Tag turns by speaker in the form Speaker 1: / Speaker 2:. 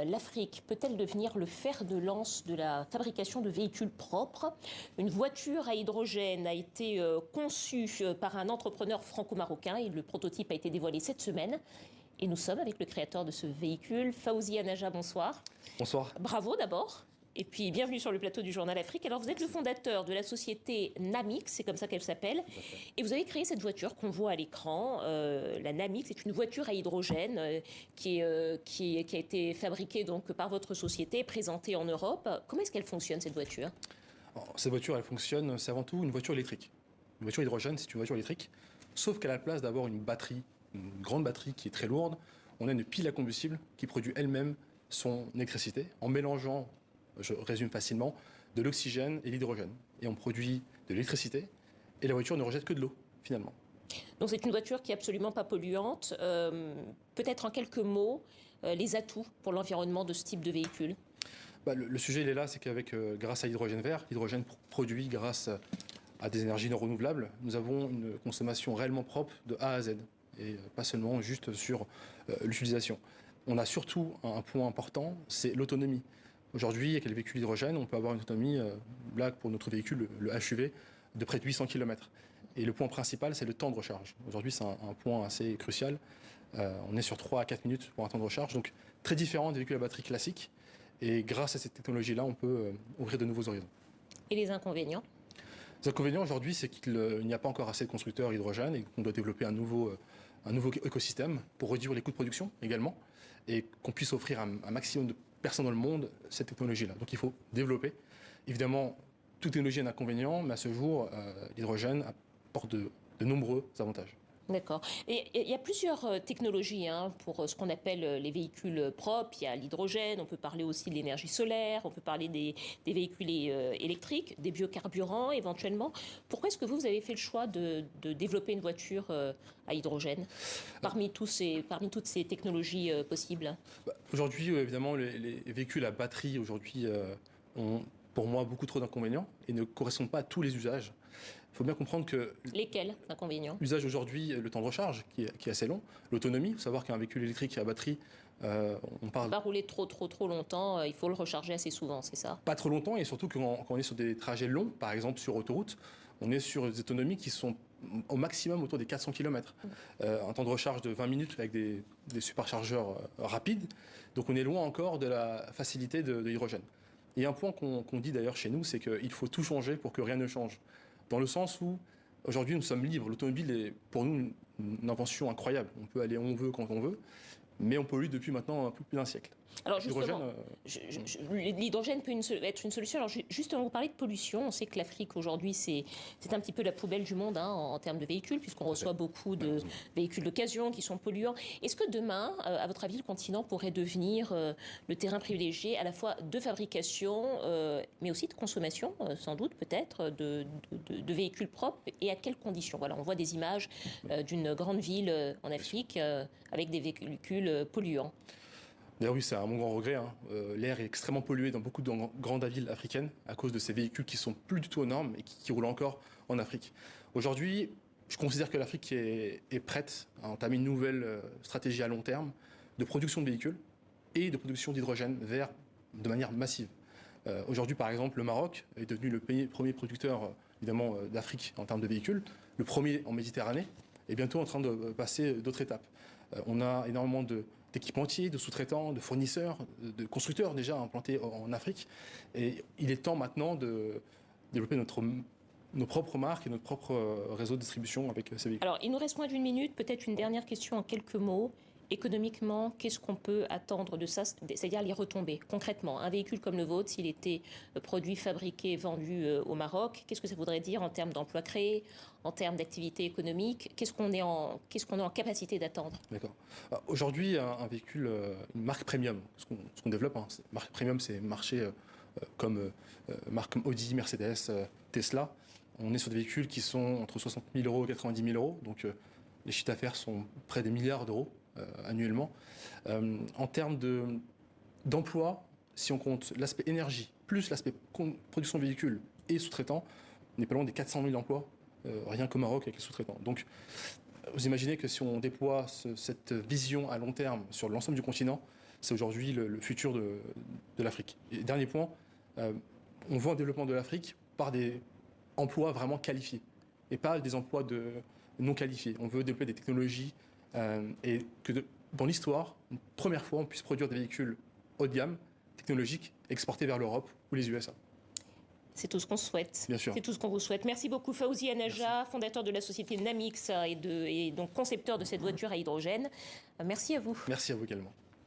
Speaker 1: l'Afrique peut-elle devenir le fer de lance de la fabrication de véhicules propres? Une voiture à hydrogène a été conçue par un entrepreneur franco-marocain et le prototype a été dévoilé cette semaine. Et nous sommes avec le créateur de ce véhicule, Fawzi Anaja, bonsoir.
Speaker 2: Bonsoir.
Speaker 1: Bravo d'abord. Et puis bienvenue sur le plateau du Journal Afrique. Alors vous êtes le fondateur de la société Namix, c'est comme ça qu'elle s'appelle. Et vous avez créé cette voiture qu'on voit à l'écran. La Namix, c'est une voiture à hydrogène qui a été fabriquée donc par votre société, présentée en Europe. Comment est-ce qu'elle fonctionne cette voiture?
Speaker 2: Alors, cette voiture, elle fonctionne, c'est avant tout une voiture électrique. Une voiture hydrogène, c'est une voiture électrique. Sauf qu'elle a la place d'avoir une batterie, une grande batterie qui est très lourde. On a une pile à combustible qui produit elle-même son électricité en mélangeant, je résume facilement, de l'oxygène et l'hydrogène. Et on produit de l'électricité et la voiture ne rejette que de l'eau, finalement.
Speaker 1: Donc c'est une voiture qui est absolument pas polluante. Peut-être en quelques mots, les atouts pour l'environnement de ce type de véhicule.
Speaker 2: Le sujet, il est là, c'est qu'avec, grâce à l'hydrogène vert, l'hydrogène produit grâce à des énergies non renouvelables, nous avons une consommation réellement propre de A à Z. Et pas seulement juste sur l'utilisation. On a surtout un point important, c'est l'autonomie. Aujourd'hui, avec les véhicules hydrogène, on peut avoir une autonomie, blague pour notre véhicule, le HUV, de près de 800 km. Et le point principal, c'est le temps de recharge. Aujourd'hui, c'est un point assez crucial. On est sur 3 à 4 minutes pour un temps de recharge, donc très différent des véhicules à batterie classiques. Et grâce à cette technologie-là, on peut ouvrir de nouveaux horizons.
Speaker 1: Et les inconvénients?
Speaker 2: Les inconvénients aujourd'hui, c'est qu'il n'y a pas encore assez de constructeurs hydrogène et qu'on doit développer un nouveau écosystème pour réduire les coûts de production également et qu'on puisse offrir à un maximum de personnes dans le monde cette technologie-là. Donc il faut développer. Évidemment, toute technologie a un inconvénient, mais à ce jour, l'hydrogène apporte de nombreux avantages.
Speaker 1: D'accord. Et il y a plusieurs technologies pour ce qu'on appelle les véhicules propres. Il y a l'hydrogène, on peut parler aussi de l'énergie solaire, on peut parler des véhicules électriques, des biocarburants éventuellement. Pourquoi est-ce que vous avez fait le choix de développer une voiture à hydrogène parmi toutes ces technologies possibles?
Speaker 2: Aujourd'hui, évidemment, les véhicules à batterie aujourd'hui ont pour moi beaucoup trop d'inconvénients et ne correspondent pas à tous les usages. Il faut bien comprendre que...
Speaker 1: Lesquels inconvénients?
Speaker 2: L'usage aujourd'hui, le temps de recharge qui est assez long, l'autonomie, il faut savoir qu'un véhicule électrique à batterie, on parle...
Speaker 1: Pas rouler trop longtemps, il faut le recharger assez souvent, c'est ça?
Speaker 2: Pas trop longtemps et surtout quand on est sur des trajets longs, par exemple sur autoroute, on est sur des autonomies qui sont au maximum autour des 400 km. Un temps de recharge de 20 minutes avec des superchargeurs rapides, donc on est loin encore de la facilité de l'hydrogène. Et un point qu'on dit d'ailleurs chez nous, c'est qu'il faut tout changer pour que rien ne change. Dans le sens où, aujourd'hui, nous sommes libres. L'automobile est, pour nous, une invention incroyable. On peut aller où on veut, quand on veut, mais on pollue depuis maintenant un peu plus d'un siècle.
Speaker 1: Alors justement, l'hydrogène peut être une solution. Alors justement, vous parlez de pollution. On sait que l'Afrique, aujourd'hui, c'est un petit peu la poubelle du monde en termes de véhicules, puisqu'on reçoit beaucoup de véhicules d'occasion qui sont polluants. Est-ce que demain, à votre avis, le continent pourrait devenir le terrain privilégié à la fois de fabrication, mais aussi de consommation, sans doute, peut-être, de véhicules propres, et à quelles conditions? Voilà, on voit des images d'une grande ville en Afrique avec des véhicules polluants.
Speaker 2: D'ailleurs oui, c'est un mon grand regret. L'air est extrêmement pollué dans beaucoup de grandes villes africaines à cause de ces véhicules qui sont plus du tout aux normes et qui roulent encore en Afrique. Aujourd'hui, je considère que l'Afrique est prête à entamer une nouvelle stratégie à long terme de production de véhicules et de production d'hydrogène vert de manière massive. Aujourd'hui, par exemple, le Maroc est devenu le premier producteur évidemment d'Afrique en termes de véhicules, le premier en Méditerranée, et bientôt en train de passer d'autres étapes. On a énormément d'équipementiers, de sous-traitants, de fournisseurs, de constructeurs déjà implantés en Afrique. Et il est temps maintenant de développer nos propres marques et notre propre réseau de distribution avec ces véhicules.
Speaker 1: Alors, il nous reste moins d'une minute. Peut-être une dernière question en quelques mots. Économiquement, qu'est-ce qu'on peut attendre de ça, c'est-à-dire les retombées? Concrètement, un véhicule comme le vôtre, s'il était produit, fabriqué, vendu au Maroc, qu'est-ce que ça voudrait dire en termes d'emplois créés, en termes d'activité économique? Qu'est-ce qu'on est en capacité d'attendre?
Speaker 2: D'accord. Aujourd'hui, un véhicule, une marque premium, ce qu'on développe, marque premium, c'est marché marque comme Audi, Mercedes, Tesla. On est sur des véhicules qui sont entre 60 000 euros et 90 000 euros, donc les chiffres d'affaires sont près des milliards d'euros annuellement. En termes d'emploi, si on compte l'aspect énergie, plus l'aspect production de véhicules et sous-traitants, on est pas loin des 400 000 emplois, rien qu'au Maroc avec les sous-traitants. Donc, vous imaginez que si on déploie cette vision à long terme sur l'ensemble du continent, c'est aujourd'hui le futur de l'Afrique. Et dernier point, on voit un développement de l'Afrique par des emplois vraiment qualifiés et pas des emplois non qualifiés. On veut développer des technologies et que dans l'histoire, une première fois, on puisse produire des véhicules haut de gamme, technologiques, exportés vers l'Europe ou les USA.
Speaker 1: C'est tout ce qu'on souhaite.
Speaker 2: Bien sûr.
Speaker 1: C'est tout ce qu'on vous souhaite. Merci beaucoup Fawzi Anaja, fondateur de la société Namix et donc concepteur de cette voiture à hydrogène. Merci à vous.
Speaker 2: Merci à vous également.